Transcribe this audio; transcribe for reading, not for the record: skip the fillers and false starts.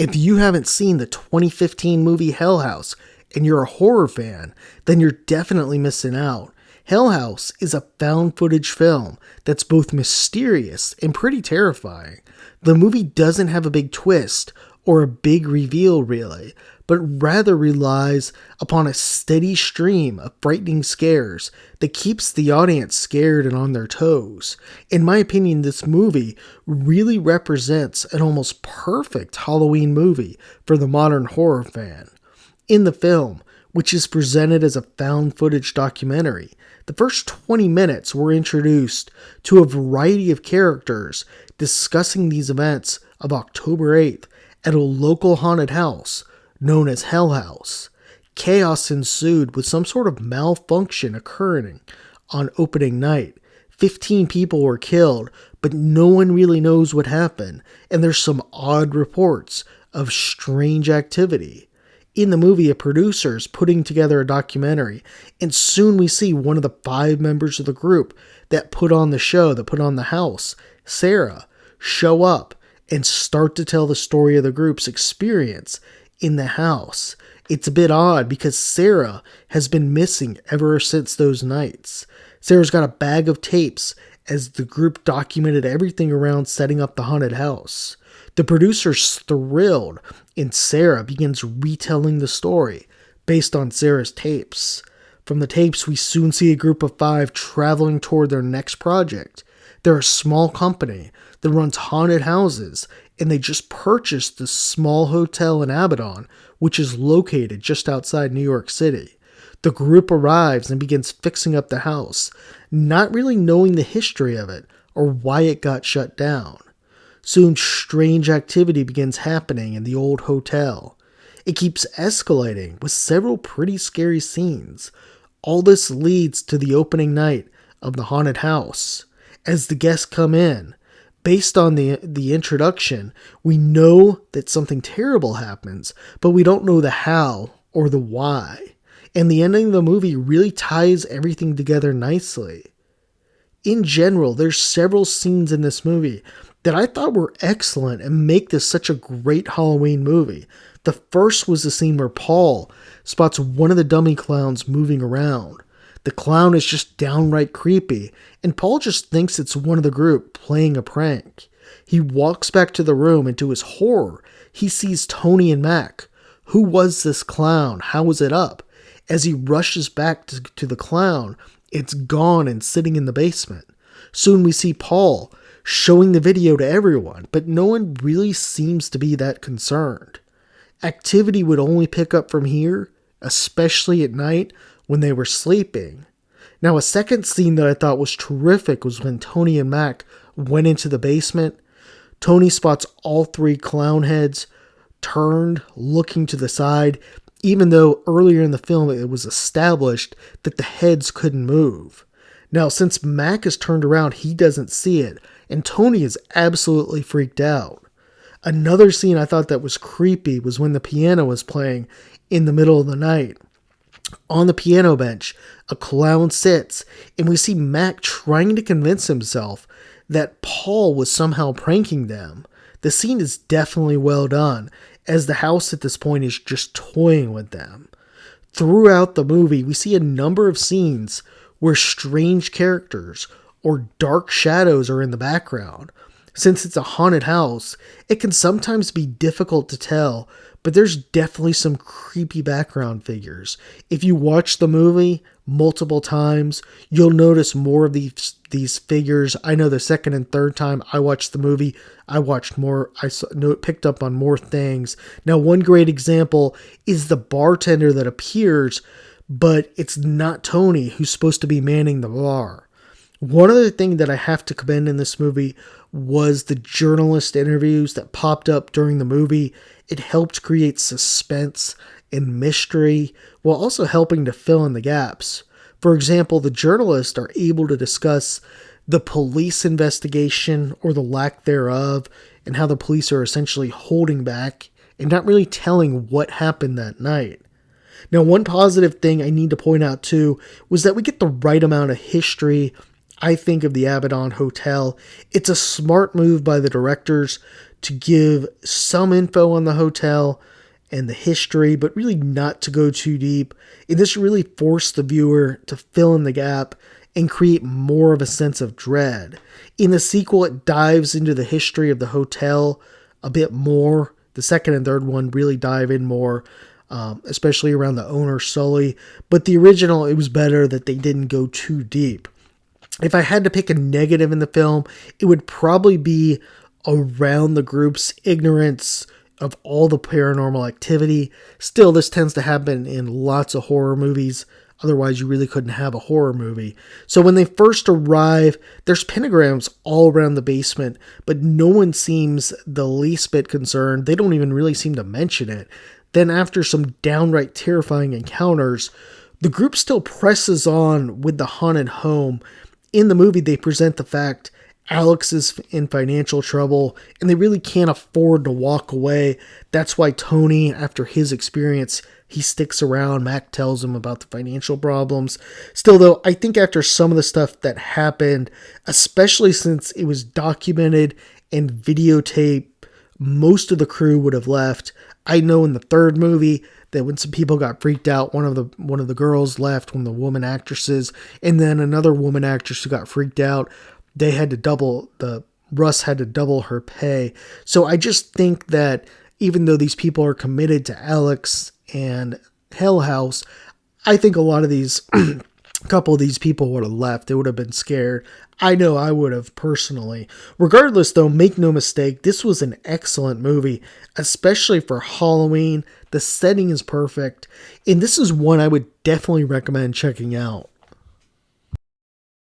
If you haven't seen the 2015 movie Hell House and you're a horror fan, then you're definitely missing out. Hell House is a found footage film that's both mysterious and pretty terrifying. The movie doesn't have a big twist or a big reveal really, but rather relies upon a steady stream of frightening scares that keeps the audience scared and on their toes. In my opinion, this movie really represents an almost perfect Halloween movie for the modern horror fan. In the film, which is presented as a found footage documentary, the first 20 minutes we're introduced to a variety of characters discussing these events of October 8th at a local haunted house known as Hell House. Chaos ensued with some sort of malfunction occurring on opening night. 15 people were killed, but no one really knows what happened, and there's some odd reports of strange activity. In the movie, a producer is putting together a documentary, and soon we see one of the 5 members of the group that put on the show, that put on the house, Sarah, show up and start to tell the story of the group's experience in the house. It's a bit odd because Sarah has been missing ever since those nights. Sarah's got a bag of tapes as the group documented everything around setting up the haunted house. The producer's thrilled, and Sarah begins retelling the story based on Sarah's tapes. From the tapes, we soon see a group of 5 traveling toward their next project. They're a small company that runs haunted houses, and they just purchased this small hotel in Abaddon, which is located just outside New York City. The group arrives and begins fixing up the house, not really knowing the history of it or why it got shut down. Soon, strange activity begins happening in the old hotel. It keeps escalating with several pretty scary scenes. All this leads to the opening night of the haunted house. As the guests come in, based on the introduction, we know that something terrible happens, but we don't know the how or the why. And the ending of the movie really ties everything together nicely. In general, there's several scenes in this movie that I thought were excellent and make this such a great Halloween movie. The first was the scene where Paul spots one of the dummy clowns moving around. The clown is just downright creepy, and Paul just thinks it's one of the group playing a prank. He walks back to the room, and to his horror, he sees Tony and Mac. Who was this clown? How was it up? As he rushes back to the clown, it's gone and sitting in the basement. Soon we see Paul showing the video to everyone, but no one really seems to be that concerned. Activity would only pick up from here, especially at night when they were sleeping. Now, a second scene that I thought was terrific was when Tony and Mac went into the basement. Tony spots all 3 clown heads turned, looking to the side, even though earlier in the film it was established that the heads couldn't move. Now, since Mac is turned around, he doesn't see it, and Tony is absolutely freaked out. Another scene I thought that was creepy was when the piano was playing in the middle of the night. On the piano bench, a clown sits, and we see Mac trying to convince himself that Paul was somehow pranking them. The scene is definitely well done, as the house at this point is just toying with them. Throughout the movie, we see a number of scenes where strange characters or dark shadows are in the background. Since it's a haunted house, it can sometimes be difficult to tell, but there's definitely some creepy background figures. If you watch the movie multiple times, you'll notice more of these figures. I know the second and third time I watched the movie, I picked up on more things. Now, one great example is the bartender that appears, but it's not Tony who's supposed to be manning the bar. One other thing that I have to commend in this movie was the journalist interviews that popped up during the movie. It helped create suspense and mystery while also helping to fill in the gaps. For example, the journalists are able to discuss the police investigation or the lack thereof and how the police are essentially holding back and not really telling what happened that night. Now, one positive thing I need to point out too was that we get the right amount of history, I think, of the Abaddon Hotel. It's a smart move by the directors to give some info on the hotel and the history, but really not to go too deep. And this really forced the viewer to fill in the gap and create more of a sense of dread. In the sequel, it dives into the history of the hotel a bit more. The second and third one really dive in more, especially around the owner, Sully. But the original, it was better that they didn't go too deep. If I had to pick a negative in the film, it would probably be around the group's ignorance of all the paranormal activity. Still, this tends to happen in lots of horror movies. Otherwise, you really couldn't have a horror movie. So when they first arrive, there's pentagrams all around the basement, but no one seems the least bit concerned. They don't even really seem to mention it. Then after some downright terrifying encounters, the group still presses on with the haunted home. In the movie, they present the fact Alex is in financial trouble and they really can't afford to walk away. That's why Tony, after his experience, he sticks around. Mac tells him about the financial problems. Still, though, I think after some of the stuff that happened, especially since it was documented and videotaped, most of the crew would have left. I know in the third movie that when some people got freaked out, one of the girls left, one of the woman actresses, and then another woman actress who got freaked out. They had to Russ had to double her pay. So I just think that even though these people are committed to Alex and Hell House, I think a lot of these, a couple of these people would have left. They would have been scared. I know I would have personally. Regardless though, make no mistake, this was an excellent movie, especially for Halloween. The setting is perfect, and this is one I would definitely recommend checking out.